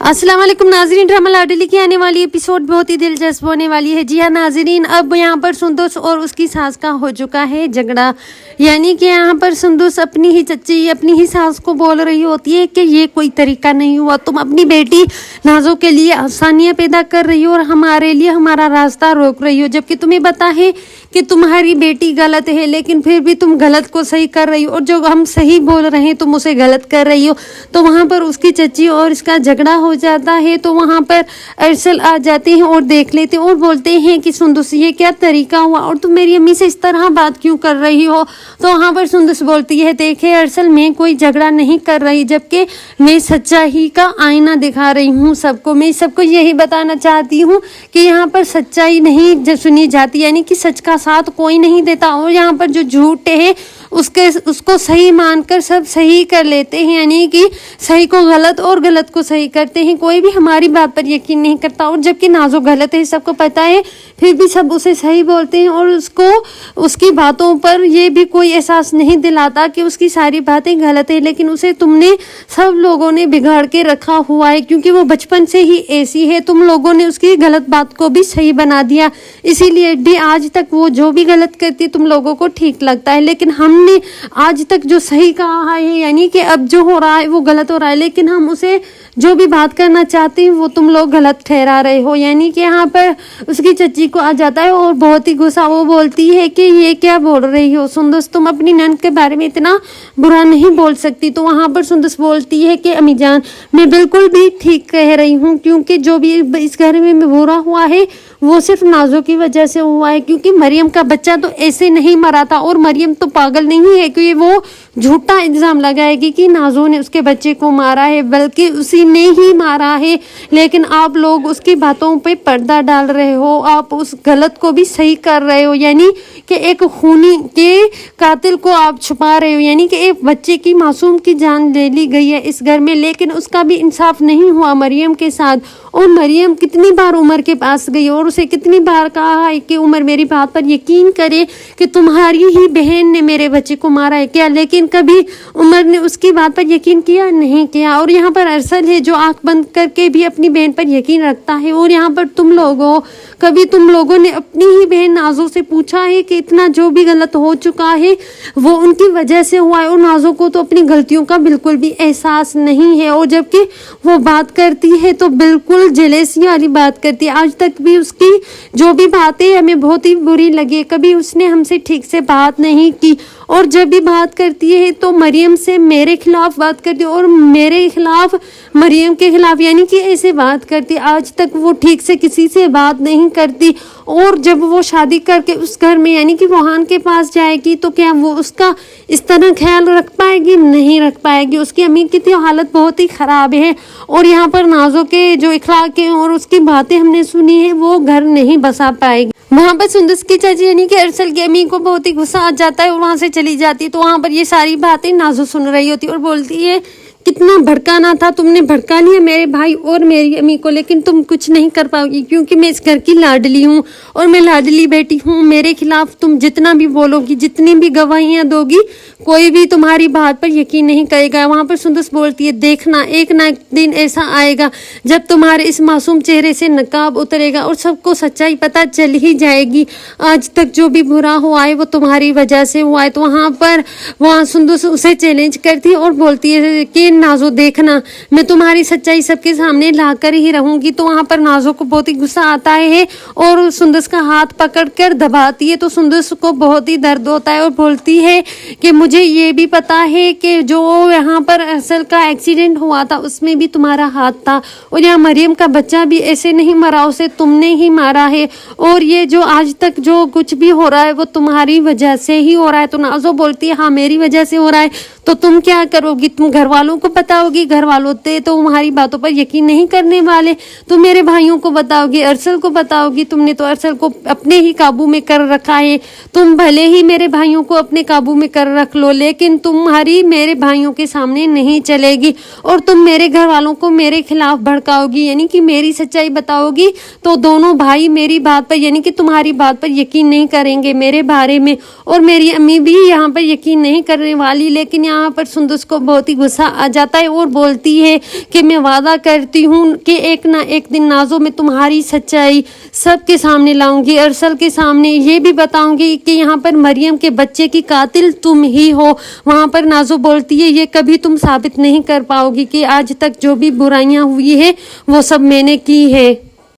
अस्सलाम वालेकुम नाजरीन, ड्रामा लाडली की आने वाली एपिसोड बहुत ही दिलचस्प होने वाली है। जी हाँ नाजरीन, अब यहाँ पर सुंदुस और उसकी सास का हो चुका है झगड़ा। यानी कि यहाँ पर सुंदुस अपनी ही चच्ची अपनी ही सास को बोल रही होती है कि ये कोई तरीका नहीं हुआ, तुम अपनी बेटी नाजो के लिए आसानियाँ पैदा कर रही हो और हमारे लिए हमारा रास्ता रोक रही हो, जबकि तुम्हें पता है कि तुम्हारी बेटी गलत है, लेकिन फिर भी तुम गलत को सही कर रही हो और जो हम सही बोल रहे हैं तुम उसे गलत कर रही हो। तो वहाँ पर उसकी चच्ची और इसका झगड़ा हो जाता है। तो वहाँ पर अरसल आ जाते हैं और देख लेते हैं और बोलते हैं कि सुंदुस ये क्या तरीका हुआ और तुम मेरी अम्मी से इस तरह बात क्यों कर रही हो। तो वहाँ पर सुंदुस बोलती है, देखे अरसल मैं कोई झगड़ा नहीं कर रही, जबकि मैं सच्चाई का आईना दिखा रही हूँ सबको। मैं सबको यही बताना चाहती हूँ कि यहाँ पर सच्चाई नहीं सुनी जाती, यानी कि सच का साथ कोई नहीं देता और यहाँ पर जो झूठ है उसको सही मानकर सब सही कर लेते हैं, यानी कि सही को गलत और गलत को सही करते हैं। कोई भी हमारी बात पर यकीन नहीं करता और जबकि नाजो गलत है सबको पता है, फिर भी सब उसे सही बोलते हैं और उसको उसकी बातों पर ये भी कोई एहसास नहीं दिलाता कि उसकी सारी बातें गलत है। लेकिन उसे तुमने सब लोगों ने बिगाड़ के रखा हुआ है, क्योंकि वो बचपन से ही ऐसी है। तुम लोगों ने उसकी गलत बात को भी सही बना दिया, इसीलिए भी आज तक वो जो भी गलत करती है तुम लोगों को ठीक लगता है। लेकिन हमने आज तक जो सही कहा है, यानी कि अब जो हो रहा है वो गलत हो रहा है, लेकिन हम उसे जो भी बात करना चाहते हैं वो तुम लोग गलत ठहरा रहे हो। यानी कि यहाँ पर उसकी चच्ची को आ जाता है और बहुत ही गुस्सा, वो बोलती है कि ये क्या बोल रही हो सुंदुस, तुम अपनी नंद के बारे में इतना बुरा नहीं बोल सकती। तो वहाँ पर सुंदुस बोलती है कि अम्मी जान मैं बिल्कुल भी ठीक कह रही हूँ, क्योंकि जो भी इस घर में बुरा हुआ है वो सिर्फ नाजो की वजह से हुआ है, क्योंकि मरियम का बच्चा तो ऐसे नहीं मरा था और मरियम तो पागल नहीं है कि वो झूठा इल्जाम लगाएगी कि नाजो ने उसके बच्चे को मारा है, बल्कि उसी ने ही मारा है। लेकिन आप लोग उसकी बातों पे पर्दा डाल रहे हो, आप उस गलत को भी सही कर रहे हो, यानी कि एक खूनी के कातिल को आप छुपा रहे हो। यानी कि एक बच्चे की मासूम की जान ले ली गई है इस घर में, लेकिन उसका भी इंसाफ नहीं हुआ मरियम के साथ। और मरियम कितनी बार उमर के पास गई और उसे कितनी बार कहा है कि उमर मेरी बात पर यकीन करे कि तुम्हारी ही बहन ने मेरे बच्चे को मारा है क्या, लेकिन कभी उमर ने उसकी बात पर यकीन किया नहीं किया। और यहाँ पर अरसल है जो आंख बंद करके भी अपनी बहन पर यकीन रखता है। और यहाँ पर तुम लोगों ने अपनी ही बहन नाजो से पूछा है कि इतना जो भी गलत हो चुका है वो उनकी वजह से हुआ है, और नाजो को तो अपनी गलतियों का बिल्कुल भी एहसास नहीं है। और जबकि वो बात करती है तो बिल्कुल जेलेसी वाली बात करती है। आज तक भी उसकी जो भी बातें हमें बहुत ही बुरी लगी, कभी उसने हमसे ठीक से बात नहीं की, और जब भी बात करती है तो मरियम से मेरे खिलाफ बात करती है और मेरे खिलाफ मरियम के खिलाफ, यानी कि ऐसे बात करती। आज तक वो ठीक से किसी से बात नहीं करती, और जब वो शादी करके उस घर में यानी कि वहान के पास जाएगी तो क्या वो उसका इस तरह ख्याल रख पाएगी? नहीं रख पाएगी। उसकी अम्मी की तो हालत बहुत ही ख़राब है। और यहाँ पर नाजो के जो इखलाक है और उसकी बातें हमने सुनी है वो घर नहीं बसा पाएगी। वहाँ पर सुंदुस की चाची यानी कि अरसल की अम्मी को बहुत ही गुस्सा आ जाता है और वहाँ से चली जाती है। तो वहाँ पर ये सारी बातें नाजो सुन रही होती और बोलती है, कितना भड़काना था तुमने, भड़का लिया मेरे भाई और मेरी अम्मी को, लेकिन तुम कुछ नहीं कर पाओगी, क्योंकि मैं इस घर की लाडली हूँ और मैं लाडली बेटी हूँ। मेरे खिलाफ तुम जितना भी बोलोगी, जितनी भी गवाहियाँ दोगी, कोई भी तुम्हारी बात पर यकीन नहीं करेगा। वहाँ पर सुंदुस बोलती है, देखना एक ना एक दिन ऐसा आएगा जब तुम्हारे इस मासूम चेहरे से नकाब उतरेगा और सबको सच्चाई पता चल ही जाएगी। आज तक जो भी बुरा हुआ है वो तुम्हारी वजह से हुआ है। तो वहाँ सुंदुस उसे चैलेंज करती है और बोलती है कि नाजो देखना मैं तुम्हारी सच्चाई सबके सामने लाकर ही रहूंगी। तो वहाँ पर नाजो को बहुत ही गुस्सा आता है और सुंदुस का हाथ पकड़कर दबाती है। तो सुंदुस को बहुत ही दर्द होता है और बोलती है कि मुझे ये भी पता है कि जो यहाँ पर अरसल का एक्सीडेंट हुआ था उसमें भी तुम्हारा हाथ था, और यहाँ मरियम का बच्चा भी ऐसे नहीं मरा, उसे तुमने ही मारा है, और ये जो आज तक जो कुछ भी हो रहा है वो तुम्हारी वजह से ही हो रहा है। तो नाजो बोलती है, हाँ मेरी वजह से हो रहा है। तो तुम क्या करोगी? तुम घर वालों को बताओगी? घर वालों तो तुम्हारी बातों पर यकीन नहीं करने वाले। तुम मेरे भाइयों को बताओगी, अरसल को बताओगी? तुमने तो अरसल को अपने ही काबू में कर रखा है। तुम भले ही मेरे भाइयों को अपने काबू में कर रख लो, लेकिन तुम्हारी मेरे भाइयों के सामने नहीं चलेगी, और तुम मेरे घर वालों को मेरे खिलाफ भड़काओगी, यानी कि मेरी सच्चाई बताओगी। तो दोनों भाई मेरी बात पर यानी कि तुम्हारी बात पर यकीन नहीं करेंगे मेरे बारे में, और मेरी अम्मी भी यहाँ पर यकीन नहीं करने वाली। लेकिन यहाँ पर सुंदुस को बहुत ही गुस्सा आ जाता है और बोलती है कि मैं वादा करती हूँ कि एक ना एक दिन नाज़ो मैं तुम्हारी सच्चाई सबके सामने लाऊंगी, अरसल के सामने ये भी बताऊंगी कि यहाँ पर मरियम के बच्चे की कातिल तुम ही हो। वहाँ पर नाज़ो बोलती है ये कभी तुम साबित नहीं कर पाओगी कि आज तक जो भी बुराइयां हुई है वो सब मैंने की है।